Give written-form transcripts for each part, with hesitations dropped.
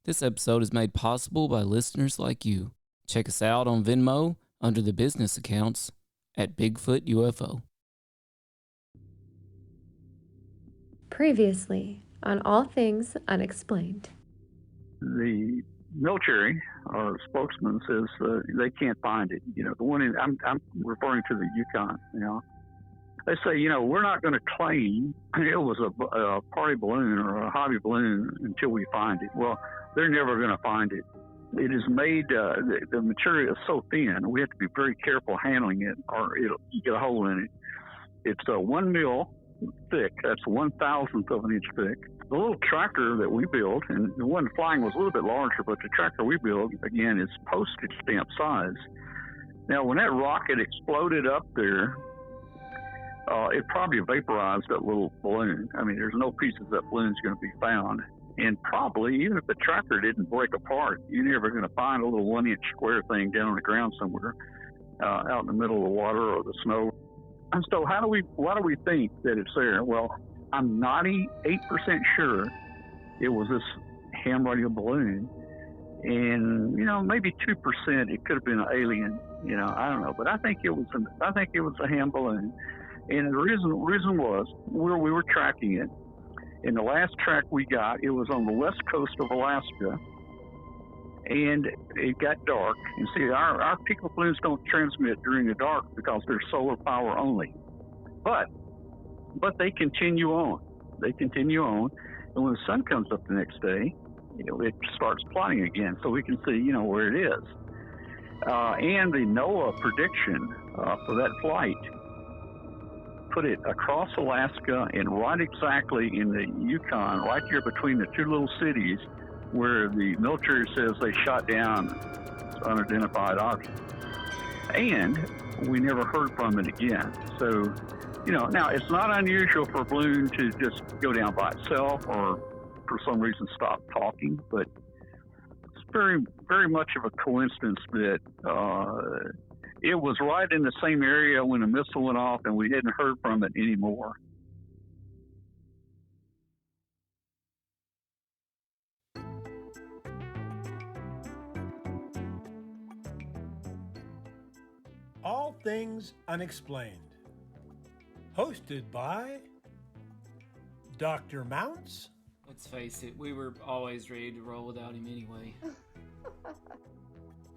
This episode is made possible by listeners like you. Check us out on Venmo under the business accounts at Bigfoot UFO. Previously on All Things Unexplained. The military spokesman says they can't find it. The one I'm referring to the Yukon. They say we're not going to claim it was a party balloon or a hobby balloon until we find it. Well, they're never going to find it. It is made. The material is so thin. We have to be very careful handling it, or you get a hole in it. It's 1 mil thick. That's 1/1000th of an inch thick. The little tractor that we built, and the one flying was a little bit larger, but the tractor we built, again, is postage stamp size. Now, when that rocket exploded up there, it probably vaporized that little balloon. I mean, there's no pieces of that balloon's going to be found. And probably, even if the tractor didn't break apart, you're never going to find a little 1-inch square thing down on the ground somewhere out in the middle of the water or the snow. And so why do we think that it's there? Well, I'm 98% sure it was this ham radio balloon. And, maybe 2% it could have been an alien. I don't know. But I think it was a ham balloon. And the reason was where we were tracking it. In the last track we got, it was on the west coast of Alaska. And it got dark. You see, our Pico balloons don't transmit during the dark because they're solar power only. But they continue on. And when the sun comes up the next day, it starts plotting again, so we can see, where it is. And the NOAA prediction for that flight put it across Alaska and right exactly in the Yukon, right here between the two little cities where the military says they shot down unidentified object. And we never heard from it again. So, now it's not unusual for a balloon to just go down by itself or for some reason stop talking, but it's very, very much of a coincidence that it was right in the same area when a missile went off and we hadn't heard from it anymore. All Things Unexplained. Hosted by Dr. Mounts. Let's face it, we were always ready to roll without him anyway.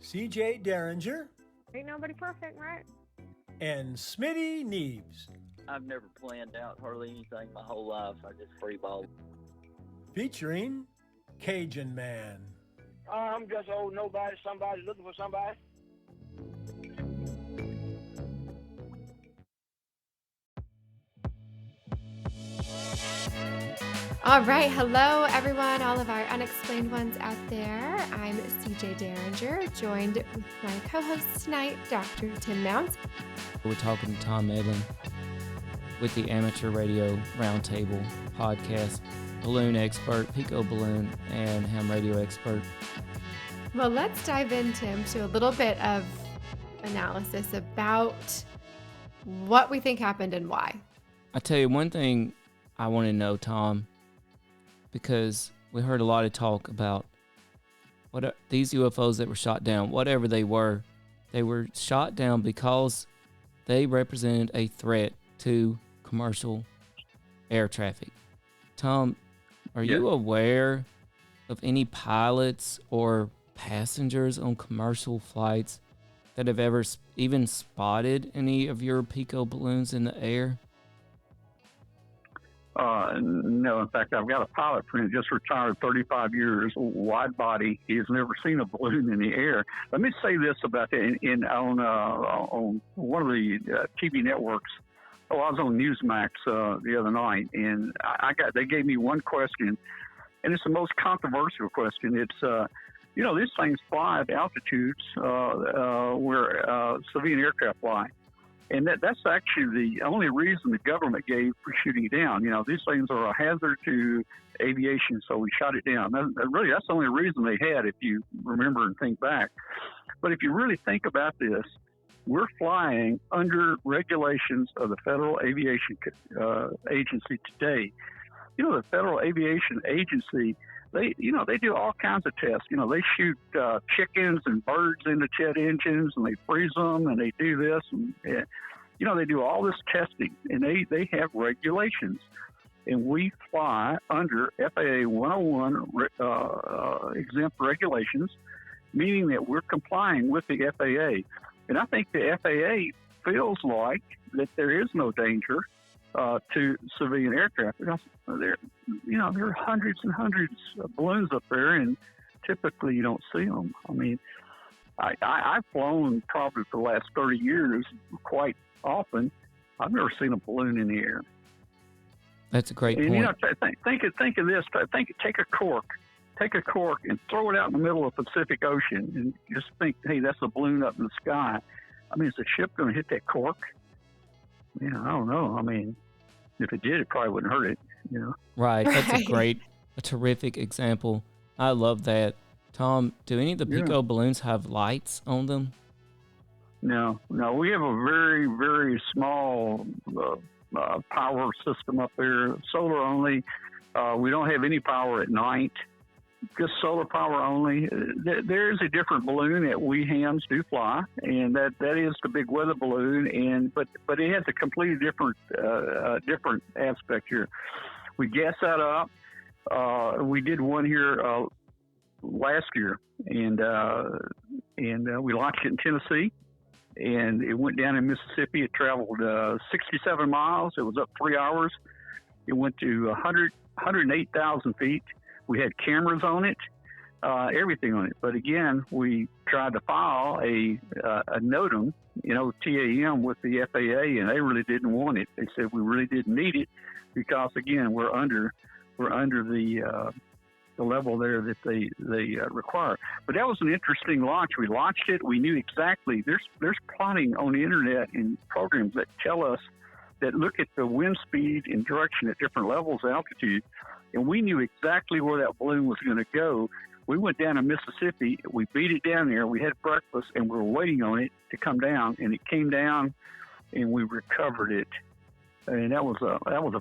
CJ Derringer. Ain't nobody perfect, right? And Smitty Neebs. I've never planned out hardly anything my whole life. I just freeball. Featuring Cajun Man. I'm just old nobody, somebody looking for somebody. All right, hello everyone, all of our unexplained ones out there. I'm CJ Derringer, joined with my co-host tonight, Dr. Tim Mounts. We're talking to Tom Medlin with the Amateur Radio Roundtable podcast, balloon expert, Pico balloon, and ham radio expert. Well, let's dive into a little bit of analysis about what we think happened and why. I tell you one thing I want to know, Tom, because we heard a lot of talk about these UFOs that were shot down, whatever they were shot down because they represented a threat to commercial air traffic. Tom, are you aware of any pilots or passengers on commercial flights that have ever even spotted any of your Pico balloons in the air? No, in fact, I've got a pilot friend just retired 35 years, wide body. He has never seen a balloon in the air. Let me say this about that. On one of the TV networks, I was on Newsmax the other night, and they gave me one question, and it's the most controversial question. It's, these things fly at altitudes where civilian aircraft fly. And that's actually the only reason the government gave for shooting it down. These things are a hazard to aviation, so we shot it down. That's the only reason they had, if you remember and think back. But if you really think about this, we're flying under regulations of the Federal Aviation Agency today. the Federal Aviation Agency, they do all kinds of tests. They shoot chickens and birds into jet engines, and they freeze them, and they do this, and they do all this testing, and they have regulations. And we fly under FAA 101 exempt regulations, meaning that we're complying with the FAA. And I think the FAA feels like that there is no danger to civilian aircraft, because there are hundreds and hundreds of balloons up there, and typically you don't see them. I mean, I've flown probably for the last 30 years quite often. I've never seen a balloon in the air. That's a great point. Think of this. Take a cork and throw it out in the middle of the Pacific Ocean, and just think, hey, that's a balloon up in the sky. I mean, is the ship going to hit that cork? I don't know. I mean, if it did, it probably wouldn't hurt it. Right. That's a terrific example. I love that. Tom, do any of the Pico balloons have lights on them? No. We have a very, very small power system up there, solar only. We don't have any power at night, just solar power only. There is a different balloon that we hams do fly, and that is the big weather balloon, but it has a completely different aspect here. We gas that up. We did one here last year, and we launched it in Tennessee. And it went down in Mississippi. It traveled 67 miles. It was up 3 hours. It went to 108,000 feet. We had cameras on it, everything on it. But again, we tried to file a NOTAM, TAM with the FAA, and they really didn't want it. They said we really didn't need it because, again, we're under the level there that they require. But that was an interesting launch. We launched it. We knew exactly. There's plotting on the internet and programs that tell us that look at the wind speed and direction at different levels of altitude, and we knew exactly where that balloon was going to go. We went down to Mississippi. We beat it down there. We had breakfast, and we were waiting on it to come down, and it came down, and we recovered it. And that was a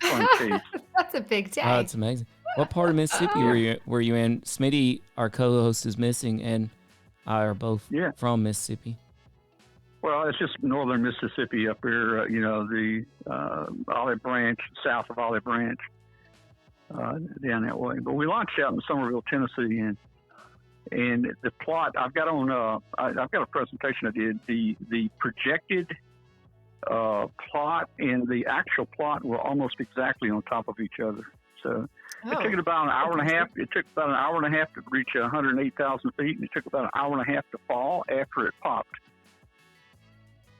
fun case. That's a big day. Oh, that's amazing. What part of Mississippi were you in? Smitty, our co-host, is missing, and I are both from Mississippi. Well, it's just northern Mississippi up here, the Olive Branch, south of Olive Branch, down that way. But we launched out in Somerville, Tennessee, and the plot I've got on. I've got a presentation I did. The projected plot and the actual plot were almost exactly on top of each other. So it took it about an hour and a half. It took about an hour and a half to reach 108,000 feet, and it took about an hour and a half to fall after it popped.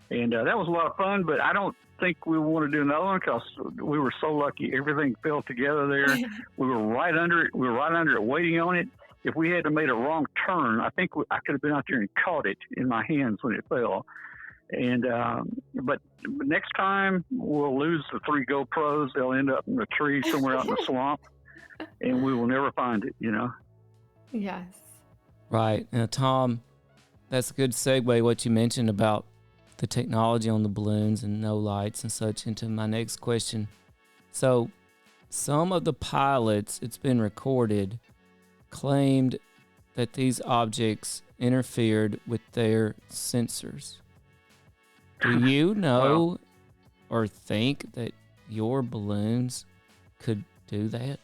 And that was a lot of fun, but I don't think we want to do another one because we were so lucky. Everything fell together there. We were right under it. We were right under it, waiting on it. If we had made a wrong turn, I think I could have been out there and caught it in my hands when it fell. And but next time we'll lose the 3 GoPros. They'll end up in a tree somewhere out in the swamp, and we will never find it. Yes. Right. Now, Tom, that's a good segue. What you mentioned about the technology on the balloons and no lights and such into my next question. So, some of the pilots, it's been recorded, claimed that these objects interfered with their sensors. Do you know or think that your balloons could do that?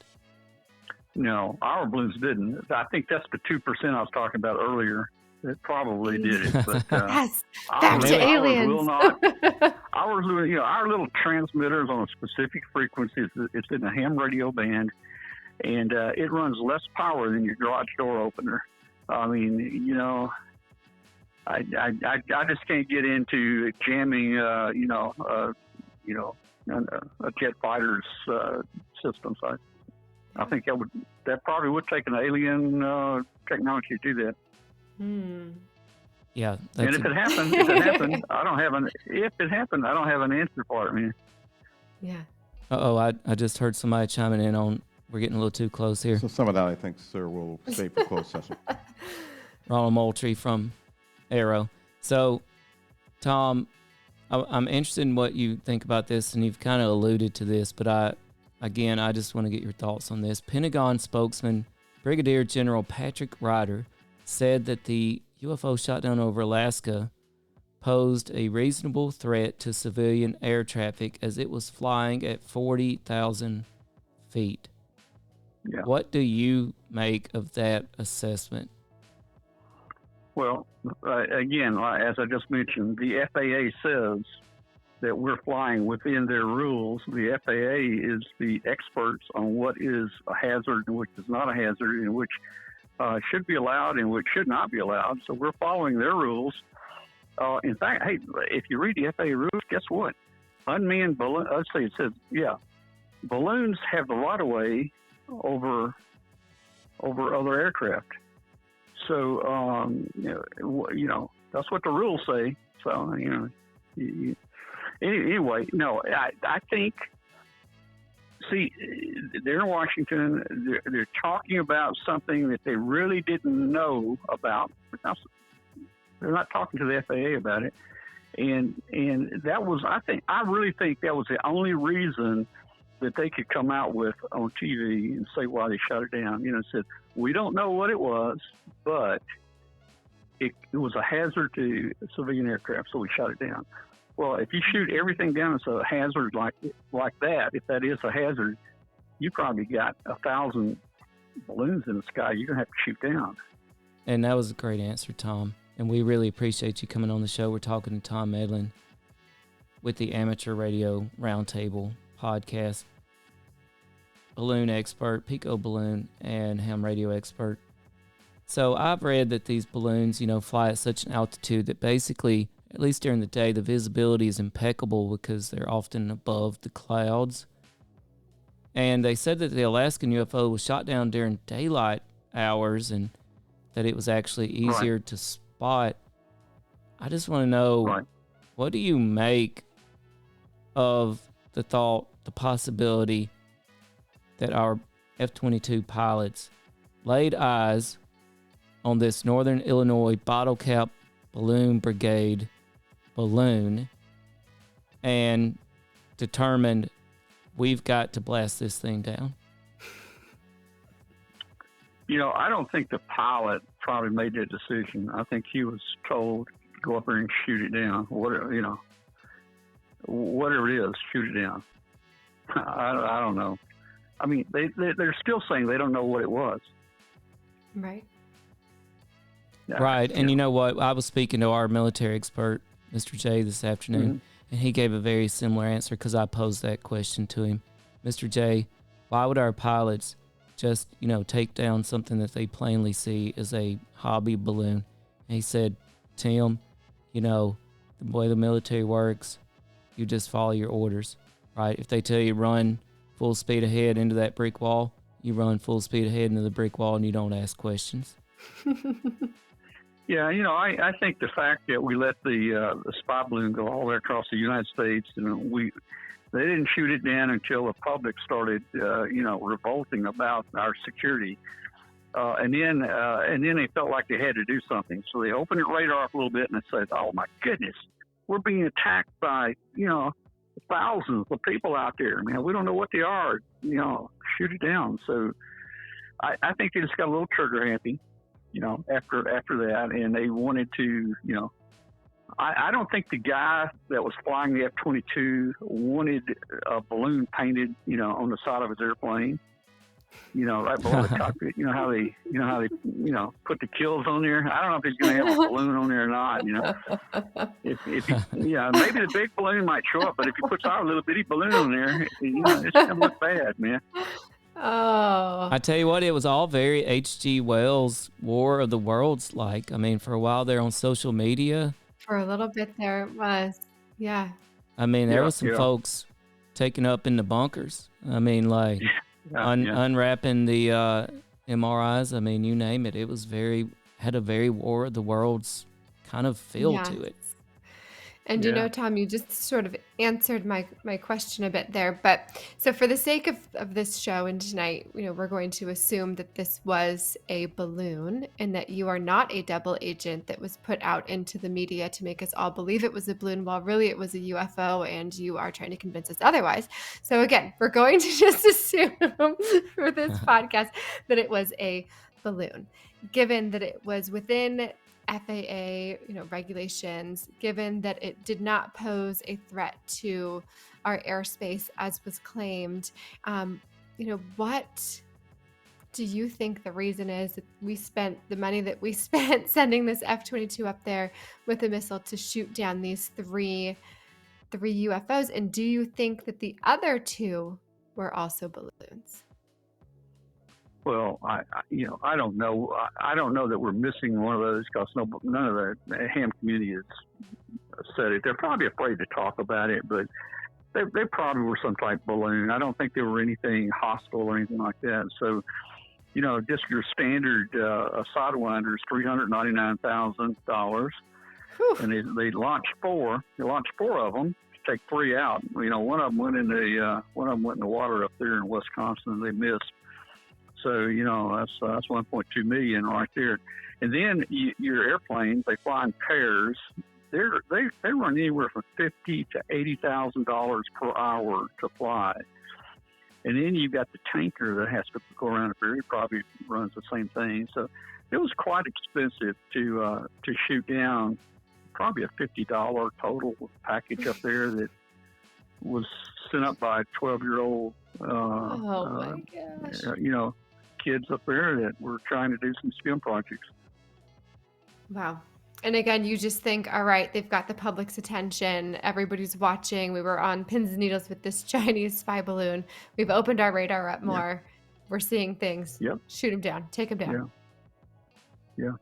No, our balloons didn't. I think that's the 2% I was talking about earlier. It probably did it, but yes, back to aliens. Will not. Our little transmitters on a specific frequency. It's in a ham radio band, and it runs less power than your garage door opener. I mean, I just can't get into jamming, a jet fighter's system. So I think that probably would take an alien technology to do that. Yeah. And if it happened, I don't have an answer for it, man. Yeah. I just heard somebody chiming in on, we're getting a little too close here. So some of that, I think, sir, will stay for closed session. Ronald Moultrie from Arrow. So, Tom, I'm interested in what you think about this, and you've kind of alluded to this, but I again, I just want to get your thoughts on this. Pentagon spokesman Brigadier General Patrick Ryder said that the UFO shot down over Alaska posed a reasonable threat to civilian air traffic as it was flying at 40,000 feet. Yeah. What do you make of that assessment? Well, again, as I just mentioned, the FAA says that we're flying within their rules. The FAA is the experts on what is a hazard and which is not a hazard, and which should be allowed and which should not be allowed. So we're following their rules. In fact, hey, if you read the FAA rules, guess what? Unmanned balloon. Let's see. It says, balloons have the right of way over other aircraft. So that's what the rules say. So anyway, no, I think. See, they're in Washington. They're talking about something that they really didn't know about. They're not talking to the FAA about it, and that was, I really think that was the only reason that they could come out with on TV and say why they shut it down. Said we don't know what it was, but it was a hazard to civilian aircraft, so we shut it down. Well, if you shoot everything down as a hazard like that, if that is a hazard, you probably got 1,000 balloons in the sky you're gonna have to shoot down. And that was a great answer, Tom. And we really appreciate you coming on the show. We're talking to Tom Medlin with the Amateur Radio Roundtable podcast, balloon expert, Pico balloon, and ham radio expert. So I've read that these balloons, fly at such an altitude that basically, at least during the day, the visibility is impeccable because they're often above the clouds. And they said that the Alaskan UFO was shot down during daylight hours and that it was actually easier to spot. I just want to know, what do you make of the possibility that our F-22 pilots laid eyes on this Northern Illinois Bottle Cap Balloon Brigade balloon and determined we've got to blast this thing down? I don't think the pilot probably made that decision. I think he was told to go up there and shoot it down. Whatever it is, shoot it down. I don't know. I mean, they're still saying they don't know what it was. Right. Yeah. Right. And you know what? I was speaking to our military expert, Mr. J, this afternoon, and he gave a very similar answer because I posed that question to him. Mr. J, why would our pilots just, take down something that they plainly see as a hobby balloon? And he said, Tim, the way the military works, you just follow your orders, right? If they tell you run full speed ahead into that brick wall, you run full speed ahead into the brick wall and you don't ask questions. Yeah, I think the fact that we let the spy balloon go all the way across the United States, and they didn't shoot it down until the public started, revolting about our security, and then they felt like they had to do something, so they opened the radar up a little bit and they said, "Oh my goodness, we're being attacked by thousands of people out there, man. We don't know what they are. Shoot it down." So I think they just got a little trigger happy. After that, and they wanted to, I don't think the guy that was flying the F-22 wanted a balloon painted, on the side of his airplane, right below the cockpit. You know how they put the kills on there. I don't know if he's going to have a balloon on there or not. If maybe the big balloon might show up, but if he puts our little bitty balloon on there, it's going to look bad, man. Oh. I tell you what, it was all very H.G. Wells' War of the Worlds like. I mean, for a while there on social media. For a little bit there it was. Yeah. I mean, there was some folks taken up in the bunkers. I mean, unwrapping the MRIs. I mean, you name it. It was had a very War of the Worlds kind of feel to it. And Yeah. Tom, you just sort of answered my question a bit there. But so for the sake of this show and tonight, we're going to assume that this was a balloon and that you are not a double agent that was put out into the media to make us all believe it was a balloon while really it was a UFO and you are trying to convince us otherwise. So again, we're going to just assume for this podcast that it was a balloon, given that it was within FAA, regulations, given that it did not pose a threat to our airspace as was claimed. What do you think the reason is that we spent the money that we spent sending this F-22 up there with a missile to shoot down these three UFOs? And do you think that the other two were also balloons? Well, I don't know. I don't know that we're missing one of those because none of the ham community has said it. They're probably afraid to talk about it, but they probably were some type of balloon. I don't think there were anything hostile or anything like that. So, just your standard Sidewinder is $399,000, and they launched four. They launched four of them to take three out. One of them went in the water up there in Wisconsin, and they missed. So, that's 1.2 million right there. And then your airplanes, they fly in pairs. They run anywhere from $50,000 to $80,000 per hour to fly. And then you've got the tanker that has to go around up there. It probably runs the same thing. So it was quite expensive to shoot down probably a $50 total package up there that was sent up by a 12-year-old, my gosh. Kids up there that were trying to do some STEM projects. Wow. And again, you just think, all right, they've got the public's attention. Everybody's watching. We were on pins and needles with this Chinese spy balloon. We've opened our radar up more. Yeah. We're seeing things. Yep. Shoot them down. Take them down. Yeah.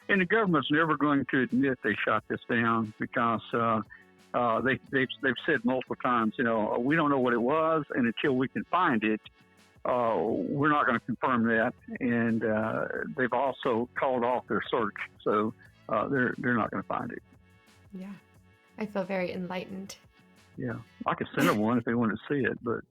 And the government's never going to admit they shot this down because they've said multiple times, we don't know what it was, and until we can find it, we're not going to confirm that. And they've also called off their search, so they're not going to find it. Yeah, I feel very enlightened. Yeah, I could send them one if they want to see it, but.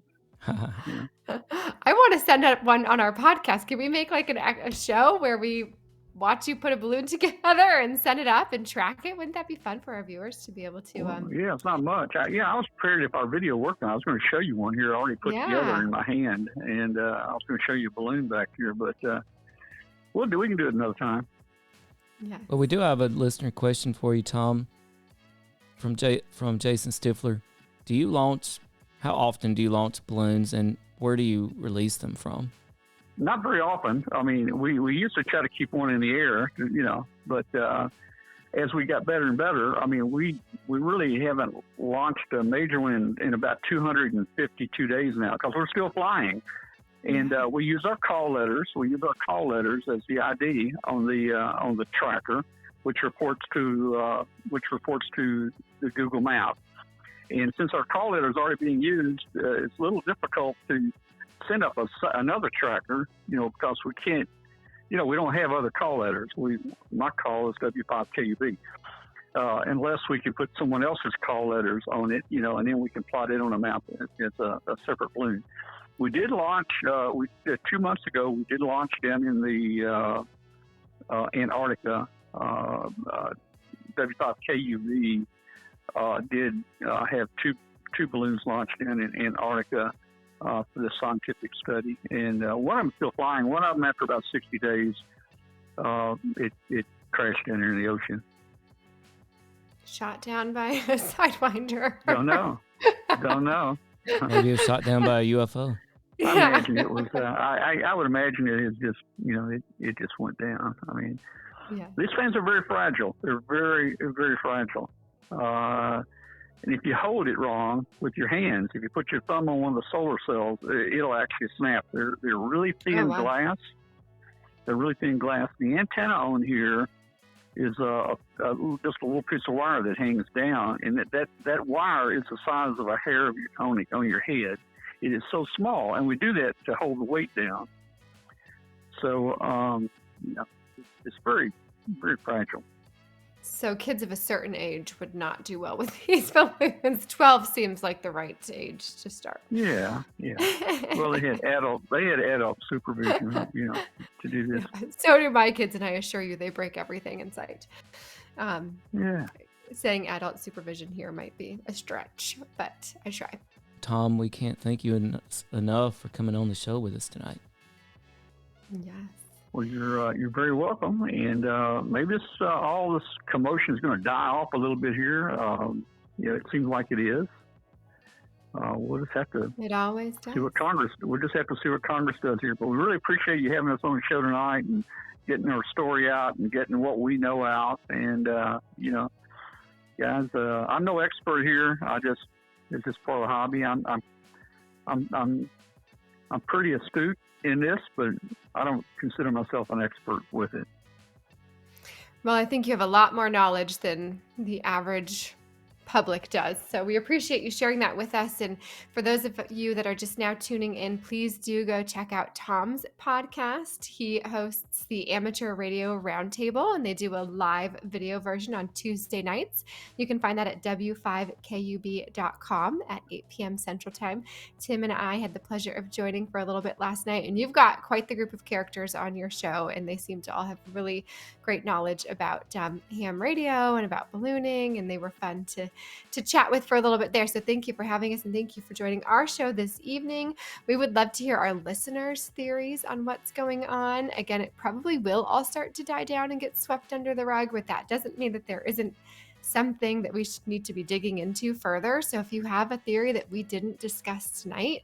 I want to send up one on our podcast. Can we make like a show where we watch you put a balloon together and send it up and track it? Wouldn't that be fun for our viewers to be able to? Yeah, it's not much. I was prepared if our video worked. I was going to show you one here already put together in my hand, and I was going to show you a balloon back here, but we can do it another time. Yeah. Well, we do have a listener question for you, Tom, from Jason Stifler. How often do you launch balloons, and where do you release them from? Not very often. I mean, we used to try to keep one in the air, but as we got better and better, I mean, we really haven't launched a major one in about 252 days now because we're still flying. And we use our call letters. We use our call letters as the ID on the tracker, which reports to the Google Map. And since our call letter is already being used, it's a little difficult to send up another tracker, because we can't, we don't have other call letters. My call is W5KUB, unless we can put someone else's call letters on it, and then we can plot it on a map. It's a separate balloon. We did launch, 2 months ago, we did launch down in the Antarctica. W5KUB did have two balloons launched down in Antarctica for the scientific study. And one of them still flying. One of them, after about 60 days, it crashed down there in the ocean. Shot down by a Sidewinder. Don't know. Maybe it was shot down by a UFO. I imagine it was. I would imagine it is just. It just went down. I mean, these things are very fragile. They're very, very fragile. And if you hold it wrong with your hands, if you put your thumb on one of the solar cells, it'll actually snap. They're really thin glass. They're really thin glass. The antenna on here is just a little piece of wire that hangs down, and that wire is the size of a hair of on your head. It is so small, and we do that to hold the weight down. So, it's very, very fragile. So kids of a certain age would not do well with these balloons. 12 seems like the right age to start. Yeah. Well, they had adult supervision, to do this. So do my kids, and I assure you they break everything in sight. Yeah. Saying adult supervision here might be a stretch, but I try. Tom, we can't thank you enough for coming on the show with us tonight. Yes. Well, you're very welcome, and maybe all this commotion is going to die off a little bit here. It seems like it is. We'll just have to. It always does. See what Congress. We'll just have to see what Congress does here. But we really appreciate you having us on the show tonight and getting our story out and getting what we know out. And guys, I'm no expert here. It's just part of the hobby. I'm pretty astute in this, but I don't consider myself an expert with it. Well, I think you have a lot more knowledge than the average public does. So we appreciate you sharing that with us. And for those of you that are just now tuning in, please do go check out Tom's podcast. He hosts the Amateur Radio Roundtable, and they do a live video version on Tuesday nights. You can find that at w5kub.com at 8 p.m. Central Time. Tim and I had the pleasure of joining for a little bit last night, and you've got quite the group of characters on your show, and they seem to all have really great knowledge about ham radio and about ballooning, and they were fun to chat with for a little bit there. So thank you for having us, and thank you for joining our show this evening. We would love to hear our listeners' theories on what's going on. Again, it probably will all start to die down and get swept under the rug, but that doesn't mean that there isn't something that we should need to be digging into further. So if you have a theory that we didn't discuss tonight,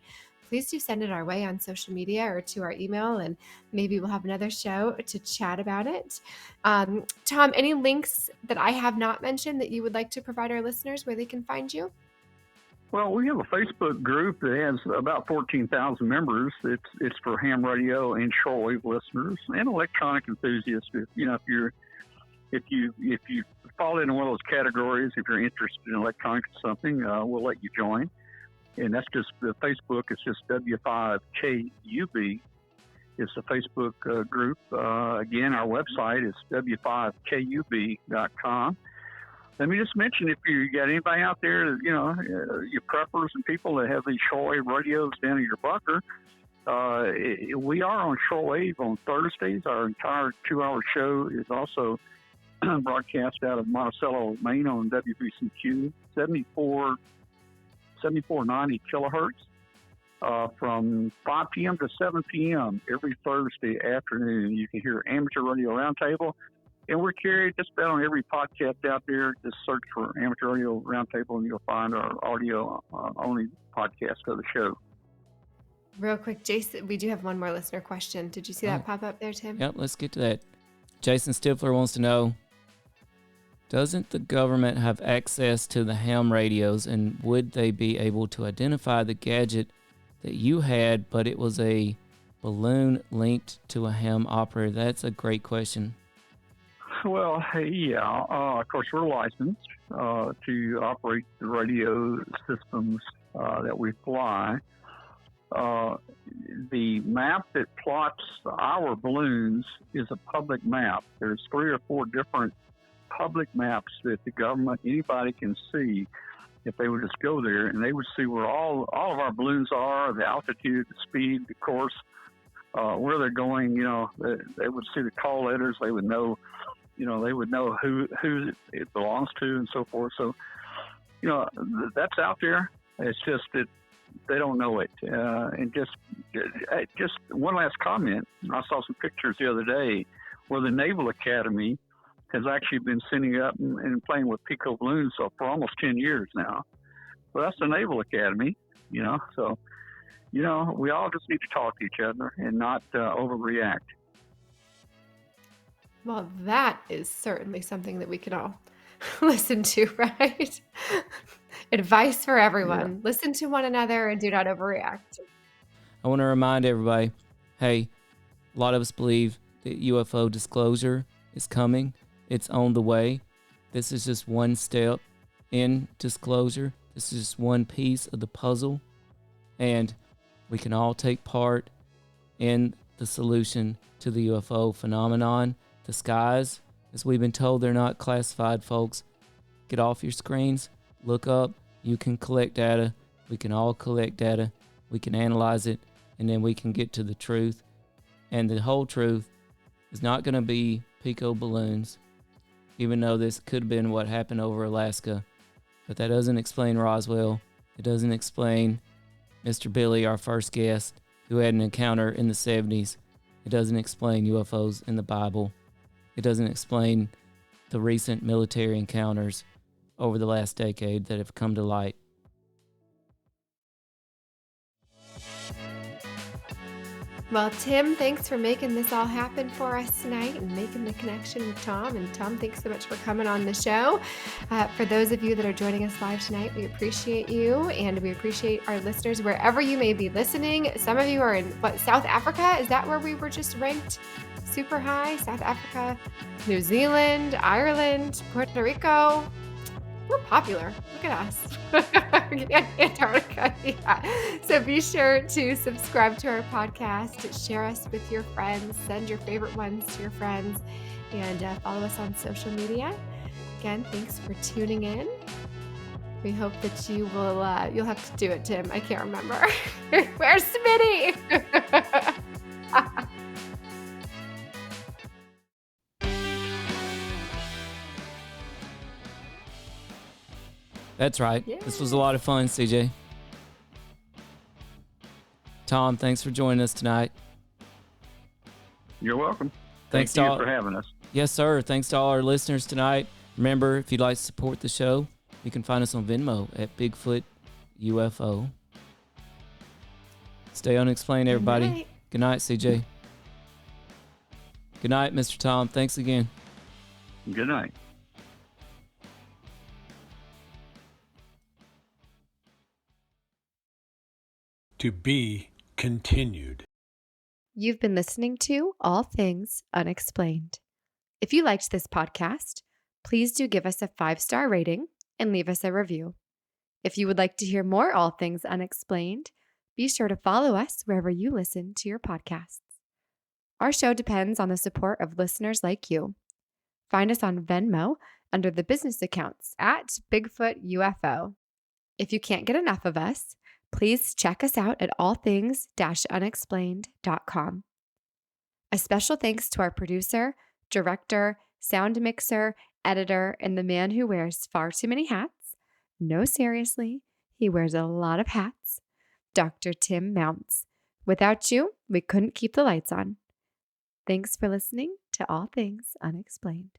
please do send it our way on social media or to our email, and maybe we'll have another show to chat about it. Tom, any links that I have not mentioned that you would like to provide our listeners where they can find you? Well, we have a Facebook group that has about 14,000 members. It's for ham radio and shortwave listeners and electronic enthusiasts. If you fall into one of those categories, if you're interested in electronics or something, we'll let you join. And that's just the Facebook. It's just W5KUB. It's the Facebook group. Again, our website is w5kub.com. Let me just mention, if you got anybody out there, your preppers and people that have these shortwave radios down in your bunker, we are on shortwave on Thursdays. Our entire 2-hour show is also broadcast out of Monticello, Maine on WVCQ 7490 kilohertz from 5 p.m. to 7 p.m. every Thursday afternoon. You can hear Amateur Radio Roundtable, and we're carried just about on every podcast out there. Just search for Amateur Radio Roundtable, and you'll find our audio-only podcast of the show. Real quick, Jason, we do have one more listener question. Did you see that pop up there, Tim? Yep, let's get to that. Jason Stifler wants to know, doesn't the government have access to the ham radios, and would they be able to identify the gadget that you had, but it was a balloon linked to a ham operator? That's a great question. Well, yeah. Of course, we're licensed to operate the radio systems that we fly. The map that plots our balloons is a public map. There's 3 or 4 different public maps that the government, anybody can see if they would just go there, and they would see where all of our balloons are, the altitude, the speed, the course, where they're going. They would see the call letters. They would know, they would know who it belongs to and so forth. So, that's out there. It's just that they don't know it. And just one last comment. I saw some pictures the other day where the Naval Academy has actually been sending up and playing with Pico balloons for almost 10 years now. Well, that's the Naval Academy, So, we all just need to talk to each other and not overreact. Well, that is certainly something that we can all listen to, right? Advice for everyone. Yeah. Listen to one another and do not overreact. I want to remind everybody, hey, a lot of us believe that UFO disclosure is coming. It's on the way. This is just one step in disclosure. This is just one piece of the puzzle. And we can all take part in the solution to the UFO phenomenon. The skies As we've been told, they're not classified, folks. Get off your screens, look up. You can collect data. We can all collect data. We can analyze it, and then we can get to the truth. And the whole truth is not going to be Pico balloons, even though this could have been what happened over Alaska. But that doesn't explain Roswell. It doesn't explain Mr. Billy, our first guest, who had an encounter in the 70s. It doesn't explain UFOs in the Bible. It doesn't explain the recent military encounters over the last decade that have come to light. Well, Tim, thanks for making this all happen for us tonight and making the connection with Tom. And Tom, thanks so much for coming on the show. For those of you that are joining us live tonight, we appreciate you, and we appreciate our listeners wherever you may be listening. Some of you are in, South Africa? Is that where we were just ranked super high? South Africa, New Zealand, Ireland, Puerto Rico. We're popular. Look at us. Antarctica. Yeah. So be sure to subscribe to our podcast, share us with your friends, send your favorite ones to your friends, and follow us on social media. Again, thanks for tuning in. We hope that you will, you'll have to do it, Tim. I can't remember. Where's Smitty? That's right. Yeah. This was a lot of fun, CJ. Tom, thanks for joining us tonight. You're welcome. Thanks Thank to you all, for having us. Yes, sir. Thanks to all our listeners tonight. Remember, if you'd like to support the show, you can find us on Venmo at Bigfoot UFO. Stay unexplained, everybody. Good night, CJ. Good night, Mr. Tom. Thanks again. Good night. To be continued. You've been listening to All Things Unexplained. If you liked this podcast, please do give us a 5-star rating and leave us a review. If you would like to hear more All Things Unexplained, be sure to follow us wherever you listen to your podcasts. Our show depends on the support of listeners like you. Find us on Venmo under the business accounts at Bigfoot UFO. If you can't get enough of us, please check us out at allthings-unexplained.com. A special thanks to our producer, director, sound mixer, editor, and the man who wears far too many hats. No, seriously, he wears a lot of hats. Dr. Tim Mounts. Without you, we couldn't keep the lights on. Thanks for listening to All Things Unexplained.